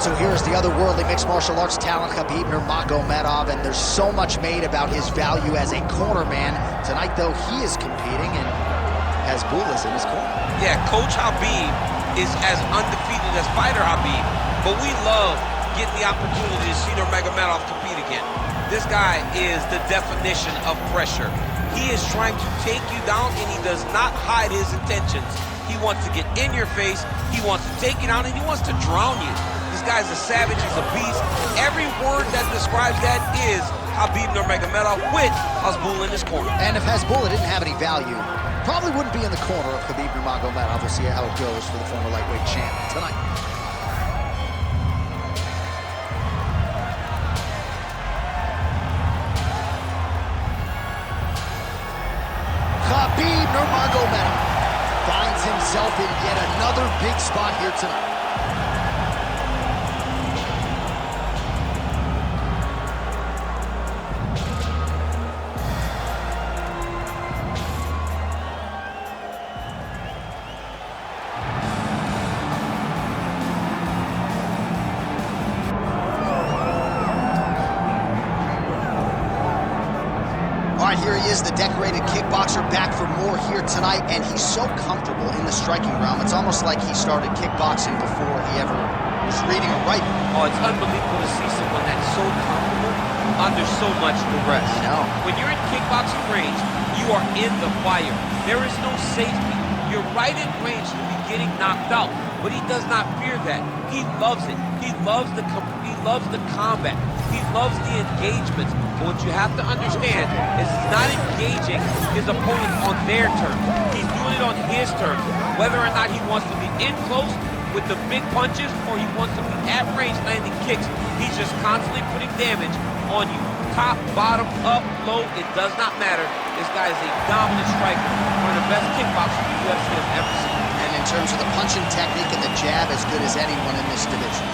right, so here's the otherworldly mixed martial arts talent, Khabib Nurmagomedov, and there's so much made about his value as a corner man. Tonight, though, he is competing and has Bulas in his corner. Yeah, Coach Khabib is as undefeated as fighter Khabib, but we love getting the opportunity to see Nurmagomedov compete again. This guy is the definition of pressure. He is trying to take you down, and he does not hide his intentions. He wants to get in your face, he wants to take you down, and he wants to drown you. This guy's a savage, he's a beast. Every word that describes that is Khabib Nurmagomedov with Hasbulla in his corner. And if Hasbulla didn't have any value, probably wouldn't be in the corner of Khabib Nurmagomedov. We'll see how it goes for the former lightweight champ tonight. Khabib Nurmagomedov finds himself in yet another big spot here tonight. All right, here he is, the decorated kickboxer, back for more here tonight, and he's so comfortable in the striking realm. It's almost like he started kickboxing before he ever was reading or writing. Oh, it's unbelievable to see someone that's so comfortable under so much duress. I know. When you're in kickboxing range, you are in the fire. There is no safety. You're right in range to be getting knocked out, but he does not fear that. He loves it. He loves the combat. He loves the engagements. But what you have to understand is he's not engaging his opponent on their terms. He's doing it on his terms. Whether or not he wants to be in close with the big punches or he wants to be at range landing kicks, he's just constantly putting damage on you. Top, bottom, up, low, it does not matter. This guy is a dominant striker, one of the best kickboxers the UFC has ever seen. And in terms of the punching technique and the jab, as good as anyone in this division.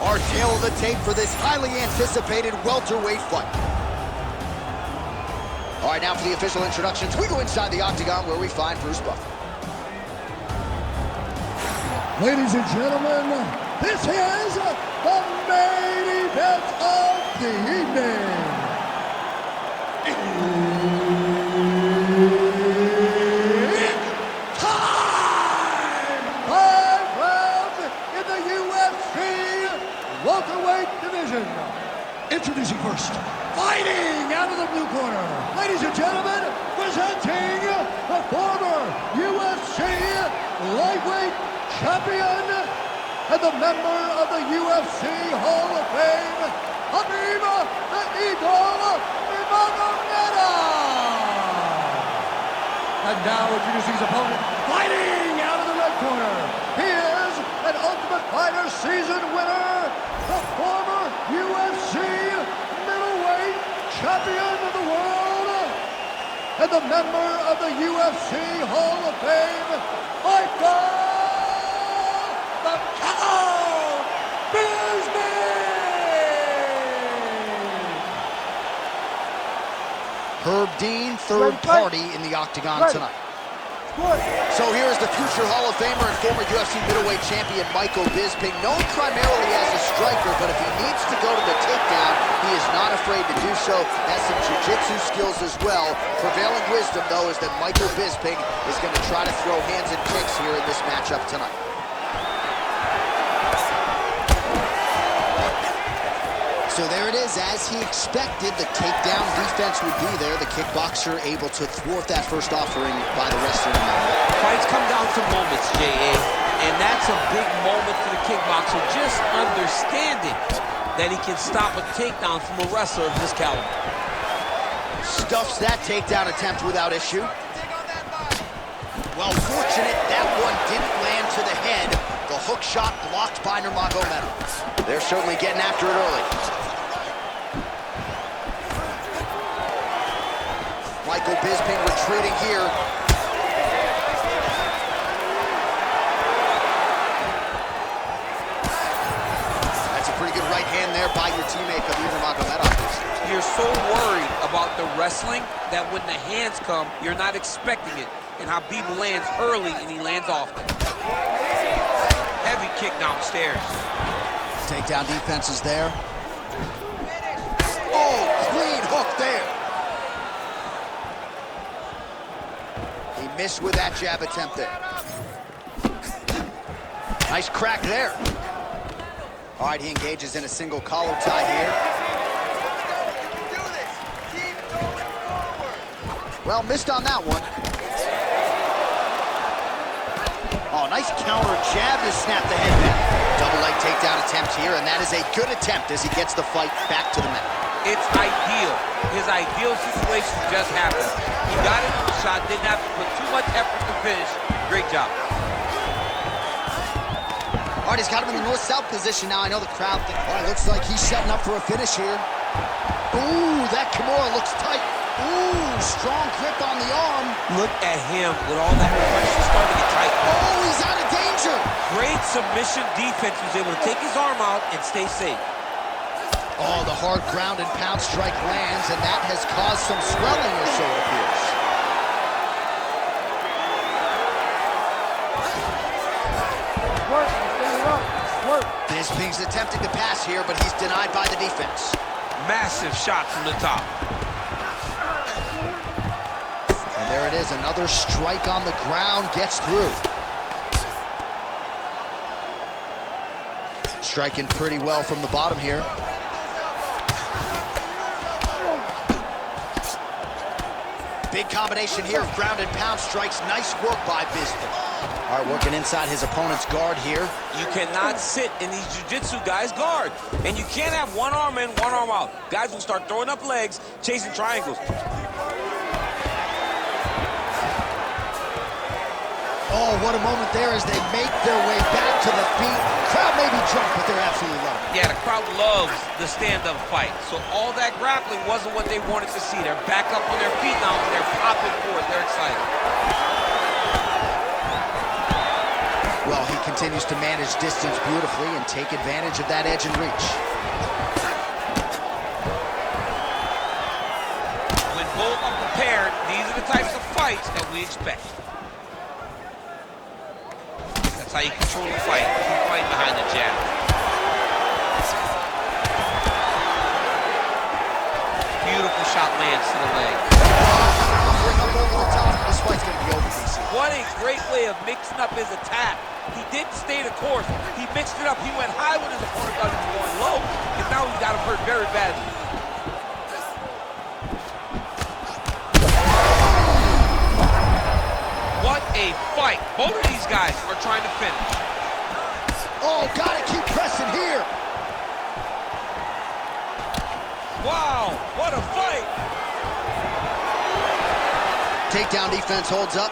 Our tail of the tape for this highly anticipated welterweight fight. All right, now for the official introductions, we go inside the octagon where we find Bruce Buffer. Ladies and gentlemen, this is the main event of the evening. It's time! 5 rounds in the UFC welterweight division. Introducing first, fighting out of the blue corner, ladies and gentlemen, presenting the former UFC lightweight champion and the member of the UFC Hall of Fame, Khabib the Eagle Nurmagomedov. And now introducing his opponent, fighting out of the red corner, he is an Ultimate Fighter season winner, the former UFC middleweight champion of the world, and the member of the UFC Hall of Fame, Michael the Cow Bisping! Herb Dean, third party in the octagon tonight. So here is the future Hall of Famer and former UFC middleweight champion Michael Bisping, known primarily as a striker, but if he needs to go to the takedown, he is not afraid to do so. Has some jiu-jitsu skills as well. Prevailing wisdom, though, is that Michael Bisping is going to try to throw hands and kicks here in this matchup tonight. So there it is, as he expected, the takedown defense would be there. The kickboxer able to thwart that first offering by the wrestler. Fights come down to moments, J.A., and that's a big moment for the kickboxer, just understanding that he can stop a takedown from a wrestler of this caliber. Stuffs that takedown attempt without issue. Well, fortunate that one didn't land to the head. The hook shot blocked by Nurmagomedov. They're certainly getting after it early. Michael Bisping retreating here. That's a pretty good right hand there by your teammate, Khabib Nurmagomedov. You're so worried about the wrestling that when the hands come, you're not expecting it. And Khabib lands early and he lands often. kick downstairs. Takedown defense is there. Oh, clean hook there. He missed with that jab attempt there. Nice crack there. All right, he engages in a single collar tie here. Well, missed on that one. Oh, nice counter jab to snap the head back. Double leg takedown attempt here, and that is a good attempt as he gets the fight back to the mat. It's ideal. His ideal situation just happened. He got it on the shot, didn't have to put too much effort to finish. Great job. All right, he's got him in the north-south position now. I know the crowd. All right, looks like he's setting up for a finish here. Ooh, that Kimura looks tight. Ooh, strong grip on the arm. Look at him with all that pressure starting to get tight. Oh, he's out of danger. Great submission defense. He was able to take his arm out and stay safe. Oh, the hard ground and pound strike lands, and that has caused some swelling or so it appears. Bisping's attempting to pass here, but he's denied by the defense. Massive shot from the top. And there it is, another strike on the ground, gets through. Striking pretty well from the bottom here. Big combination here of ground and pound strikes. Nice work by Bisping. All right, working inside his opponent's guard here. You cannot sit in these jiu-jitsu guys' guard. And you can't have one arm in, one arm out. Guys will start throwing up legs, chasing triangles. Oh, what a moment there as they make their way back to the feet. Crowd may be drunk, but they're absolutely loving it. Yeah, the crowd loves the stand-up fight. So all that grappling wasn't what they wanted to see. They're back up on their feet now, and they're popping forward. They're excited. Well, he continues to manage distance beautifully and take advantage of that edge and reach. When both are prepared, these are the types of fights that we expect. That's how you control the fight. Keep fighting behind the jab. Beautiful shot lands to the leg. Bring up over the top. This fight's going to be over, DC. What a great way of mixing up his attack. He didn't stay the course. He mixed it up. He went high when his opponent thought he was going low. And now he's got him hurt very badly. What a fight. Both of these guys are trying to finish. Oh, gotta keep pressing here. Wow, what a fight. Takedown defense holds up.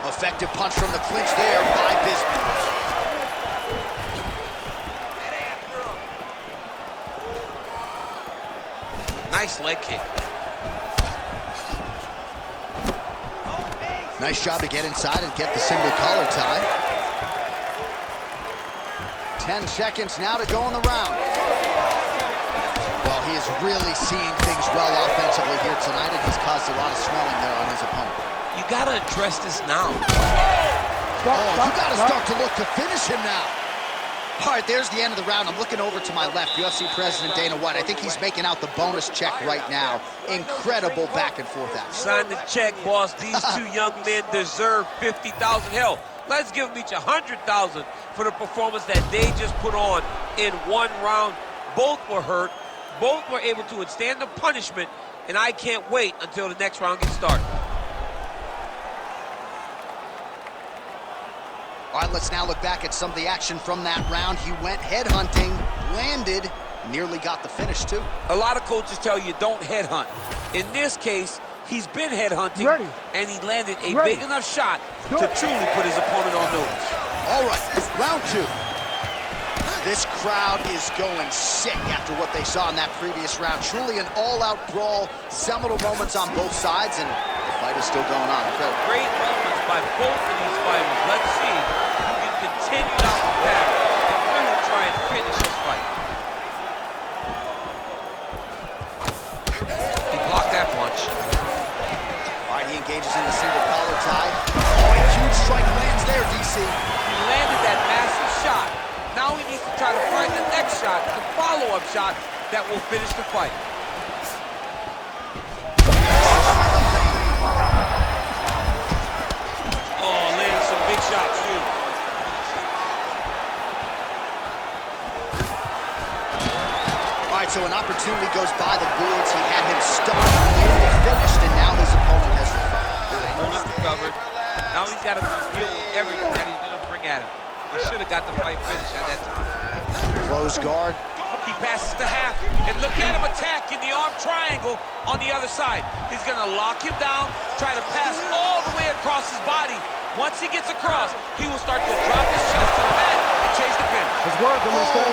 Effective punch from the clinch there by Bisping. Nice leg kick. Nice job to get inside and get the single collar tie. 10 seconds now to go in the round. Well, he is really seeing things well offensively here tonight, and he's caused a lot of swelling there on his opponent. You gotta address this now. You gotta start to look to finish him now. All right, there's the end of the round. I'm looking over to my left, UFC President Dana White. I think he's making out the bonus check right now. Incredible back and forth action. Sign the check, boss. These two young men deserve $50,000. Hell, let's give them each $100,000 for the performance that they just put on in one round. Both were hurt. Both were able to withstand the punishment, and I can't wait until the next round gets started. All right, let's now look back at some of the action from that round. He went headhunting, landed, nearly got the finish, too. A lot of coaches tell you don't headhunt. In this case, he's been headhunting, and he landed a big enough shot to truly put his opponent on notice. All right, round two. This crowd is going sick after what they saw in that previous round. Truly an all-out brawl, seminal moments on both sides, and the fight is still going on. Incredible. Great moments by both of these fighters. Let's see who can continue down the path and really try and finish this fight. He blocked that punch. All right, he engages in the single collar tie. Oh, a huge strike lands there, DC. He landed that massive shot. shot, the follow-up shot that will finish the fight. Oh, landing some big shots, too. All right, so an opportunity goes by the boards. He had him stunned, nearly finished, and now his opponent has recovered. Now he's got to deal with everything that he's going to bring at him. He should have got the fight finished at that time. Close guard. He passes the half, and look at him attack in the arm triangle on the other side. He's going to lock him down, try to pass all the way across his body. Once he gets across, he will start to drop his chest to the mat and chase the pin.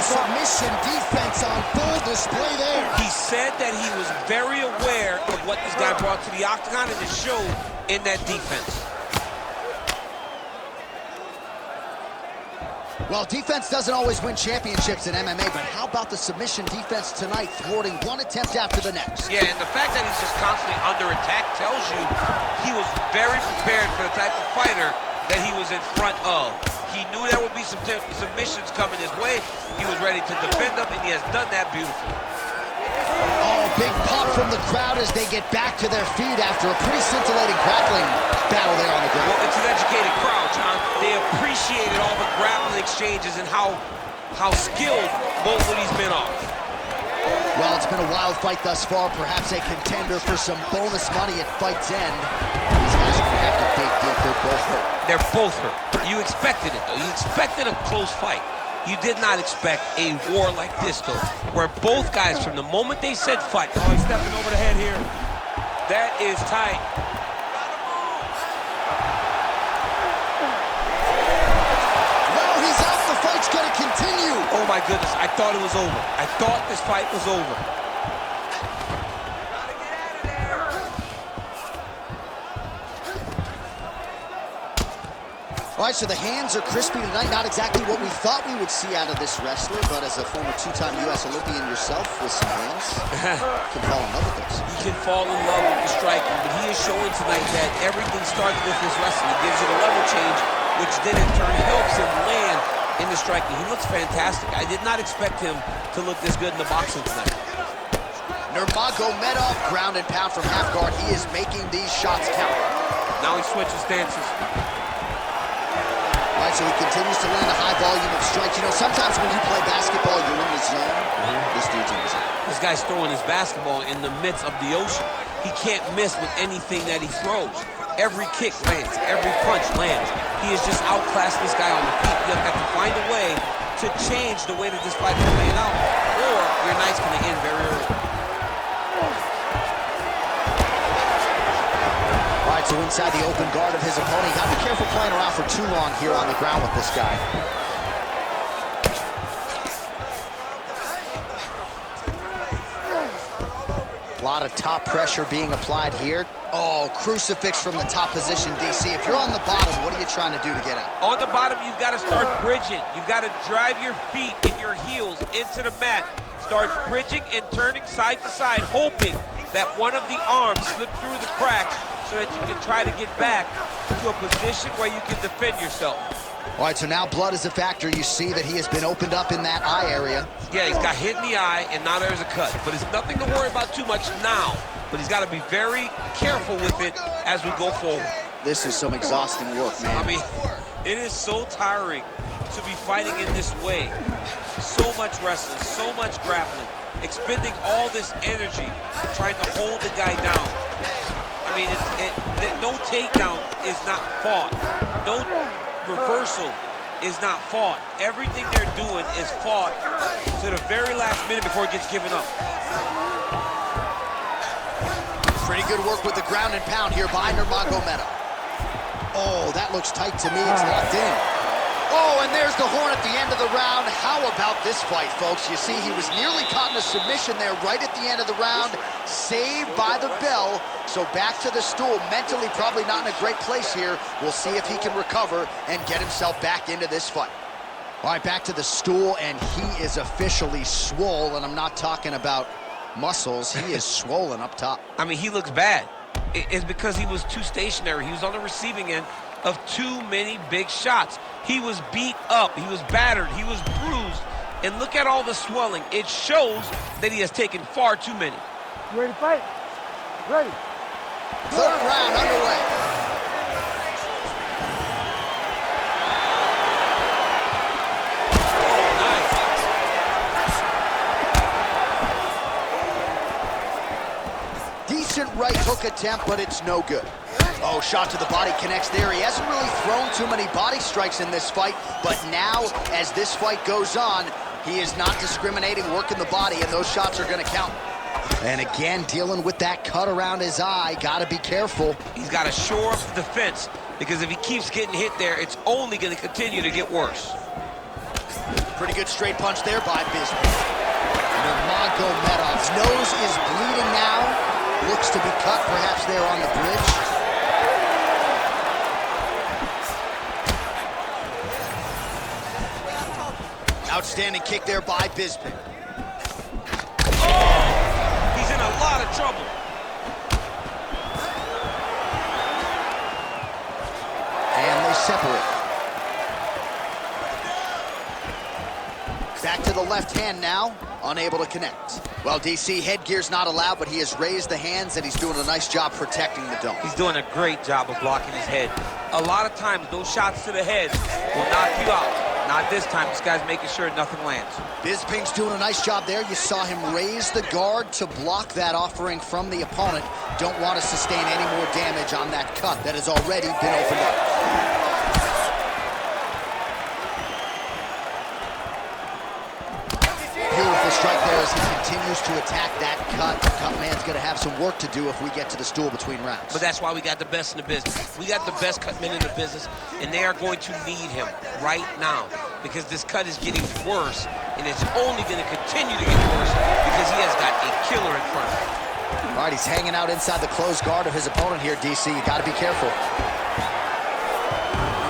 Submission defense on full display there. He said that he was very aware of what this guy brought to the octagon, and it showed in that defense. Well, defense doesn't always win championships in MMA, but how about the submission defense tonight, thwarting one attempt after the next? Yeah, and the fact that he's just constantly under attack tells you he was very prepared for the type of fighter that he was in front of. He knew there would be some submissions coming his way. He was ready to defend them, and he has done that beautifully. Oh, big pop from the crowd as they get back to their feet after a pretty scintillating grappling battle there on the ground. Well, it's an educated crowd, John. They appreciated all the grappling exchanges and how skilled both of these men are. Well, it's been a wild fight thus far, perhaps a contender for some bonus money at fight's end. These guys are going to have to dig deep. They're both hurt. They're both hurt. You expected it, though. You expected a close fight. You did not expect a war like this, though, where both guys, from the moment they said fight, oh, he's stepping over the head here. That is tight. Well, he's out. The fight's going to continue. Oh, my goodness. I thought it was over. I thought this fight was over. All right, so the hands are crispy tonight. Not exactly what we thought we would see out of this wrestler, but as a former two-time U.S. Olympian yourself with some hands, you can fall in love with this. He can fall in love with the striking, but he is showing tonight that everything starts with his wrestling. It gives you the level change, which then in turn helps him land in the striking. He looks fantastic. I did not expect him to look this good in the boxing tonight. Nurmagomedov, ground and pound from half guard. He is making these shots count. Now he switches stances. All right, so he continues to land a high volume of strikes. You know, sometimes when you play basketball, you're in the zone. This dude's in the zone. This guy's throwing his basketball in the midst of the ocean. He can't miss with anything that he throws. Every kick lands. Every punch lands. He is just outclassed this guy on the feet. You'll have to find a way to change the way that this fight is playing out, or your night's going to end very early. So inside the open guard of his opponent, you got to be careful playing around for too long here on the ground with this guy. A lot of top pressure being applied here. Oh, crucifix from the top position, DC. If you're on the bottom, what are you trying to do to get out? On the bottom, you've got to start bridging. You've got to drive your feet and your heels into the mat. Start bridging and turning side to side, hoping that one of the arms slip through the cracks so that you can try to get back to a position where you can defend yourself. All right, so now blood is a factor. You see that he has been opened up in that eye area. Yeah, he's got hit in the eye, and now there's a cut. But it's nothing to worry about too much now. But he's got to be very careful with it as we go forward. This is some exhausting work, man. I mean, it is so tiring to be fighting in this way. So much wrestling, so much grappling, expending all this energy trying to hold the guy down. I mean, no takedown is not fought. No reversal is not fought. Everything they're doing is fought to the very last minute before it gets given up. Pretty good work with the ground and pound here by Nurmagomedov. Oh, that looks tight to me. It's locked in. Oh, and there's the horn at the end of the round. How about this fight, folks? You see, he was nearly caught in a submission there right at the end of the round. Saved by the bell. So back to the stool. Mentally probably not in a great place here. We'll see if he can recover and get himself back into this fight. All right, back to the stool, and he is officially swole, and I'm not talking about muscles. He is swollen up top. I mean, he looks bad. It's because he was too stationary. He was on the receiving end of too many big shots. He was beat up. He was battered. He was bruised. And look at all the swelling. It shows that he has taken far too many. You ready to fight? Ready. Third round underway. Decent right hook attempt, but it's no good. Oh, shot to the body connects there. He hasn't really thrown too many body strikes in this fight, but now, as this fight goes on, he is not discriminating, working the body, and those shots are gonna count. And again, dealing with that cut around his eye. Gotta be careful. He's gotta shore up the defense, because if he keeps getting hit there, it's only gonna continue to get worse. Pretty good straight punch there by Bisping. Nurmagomedov's nose is bleeding now. Looks to be cut, perhaps there on the bridge. Outstanding kick there by Bisping. Oh! He's in a lot of trouble. And they separate. Back to the left hand now, unable to connect. Well, DC, headgear's not allowed, but he has raised the hands, and he's doing a nice job protecting the dome. He's doing a great job of blocking his head. A lot of times, those shots to the head will knock you out. Not this time. This guy's making sure nothing lands. Bisping's doing a nice job there. You saw him raise the guard to block that offering from the opponent. Don't want to sustain any more damage on that cut that has already been opened up. Beautiful strike there as he continues to attack that cut. The cut man's going to have some work to do if we get to the stool between rounds. But that's why we got the best in the business. We got the best cut men in the business, and they are going to need him right now because this cut is getting worse, and it's only going to continue to get worse because he has got a killer in front of him. All right, he's hanging out inside the closed guard of his opponent here, DC. You got to be careful.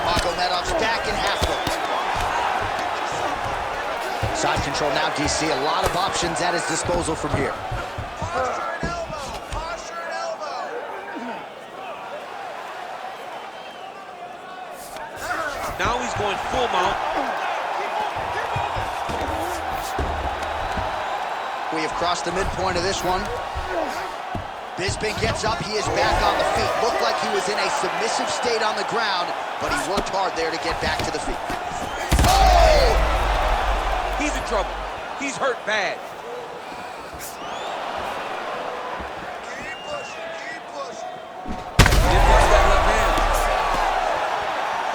Nurmagomedov's back in half guard. Side control now, DC. A lot of options at his disposal from here. Now he's going full mount. We have crossed the midpoint of this one. Bisping gets up. He is back on the feet. Looked like he was in a submissive state on the ground, but he worked hard there to get back to the feet. Oh! He's in trouble. He's hurt bad. Keep pushing, keep pushing. He didn't touch that left hand.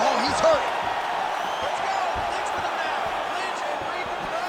Oh, he's hurt. Let's go. Clinch with him now. Clinch and breathe him down.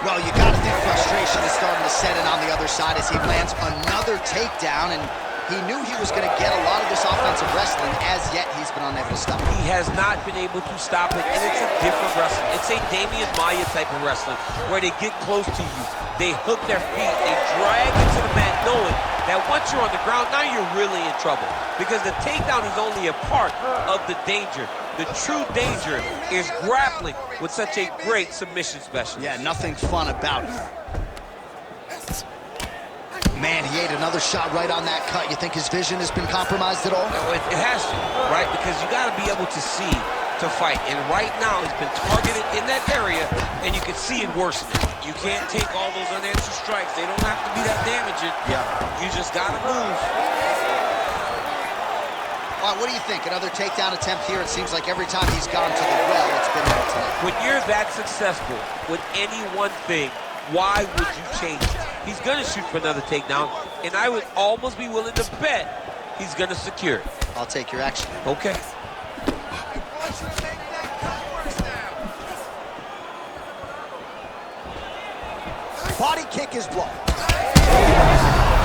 Well, you got to think frustration is starting to set in on the other side as he lands another takedown, and he knew he was going to get a lot of this offensive wrestling. As yet, he's been unable to stop it. He has not been able to stop it, and it's a different wrestling. It's a Damian Maia type of wrestling where they get close to you, they hook their feet, they drag into the mat knowing that once you're on the ground, now you're really in trouble because the takedown is only a part of the danger. The true danger is grappling with such a great submission specialist. Yeah, nothing fun about it. Man, he ate another shot right on that cut. You think his vision has been compromised at all? No, it has to, right? Because you got to be able to see to fight. And right now, he's been targeted in that area, and you can see it worsening. You can't take all those unanswered strikes. They don't have to be that damaging. Yeah. You just got to move. All right, what do you think? Another takedown attempt here. It seems like every time he's gone to the well, it's been all tonight. When you're that successful with any one thing, why would you change it? He's going to shoot for another takedown, and I would almost be willing to bet he's going to secure it. I'll take your action. Okay. Body kick is blocked.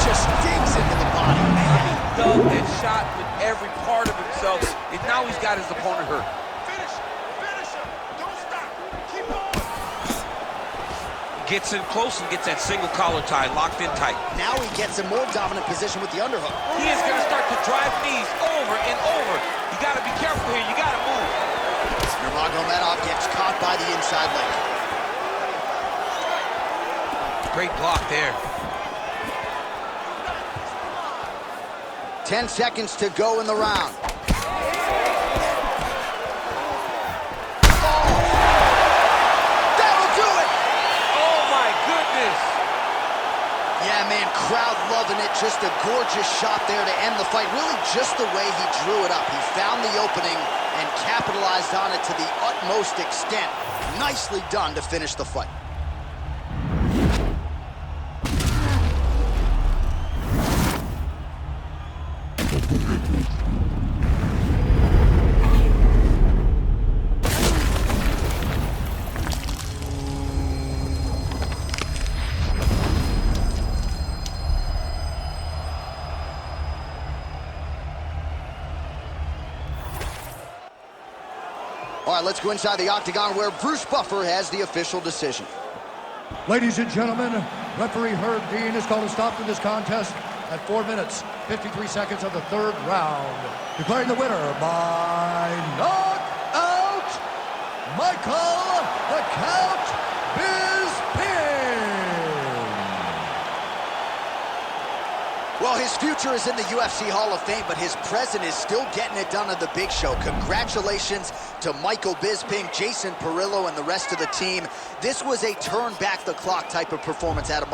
Just digs into the body, man. He dug and shot with every part of himself, and now he's got his opponent hurt. Gets in close and gets that single collar tie locked in tight. Now he gets a more dominant position with the underhook. He is going to start to drive knees over and over. You got to be careful here. You got to move. Nurmagomedov gets caught by the inside leg. Great block there. 10 seconds to go in the round. Gorgeous shot there to end the fight, really just the way he drew it up. He found the opening and capitalized on it to the utmost extent. Nicely done to finish the fight. All right, let's go inside the octagon where Bruce Buffer has the official decision. Ladies and gentlemen, referee Herb Dean has called a stop to this contest at 4 minutes, 53 seconds of the third round, declaring the winner by knockout, Michael the Count Bisping. Well, his future is in the UFC Hall of Fame, but his present is still getting it done at the big show. Congratulations to Michael Bisping, Jason Perillo, and the rest of the team. This was a turn back the clock type of performance out of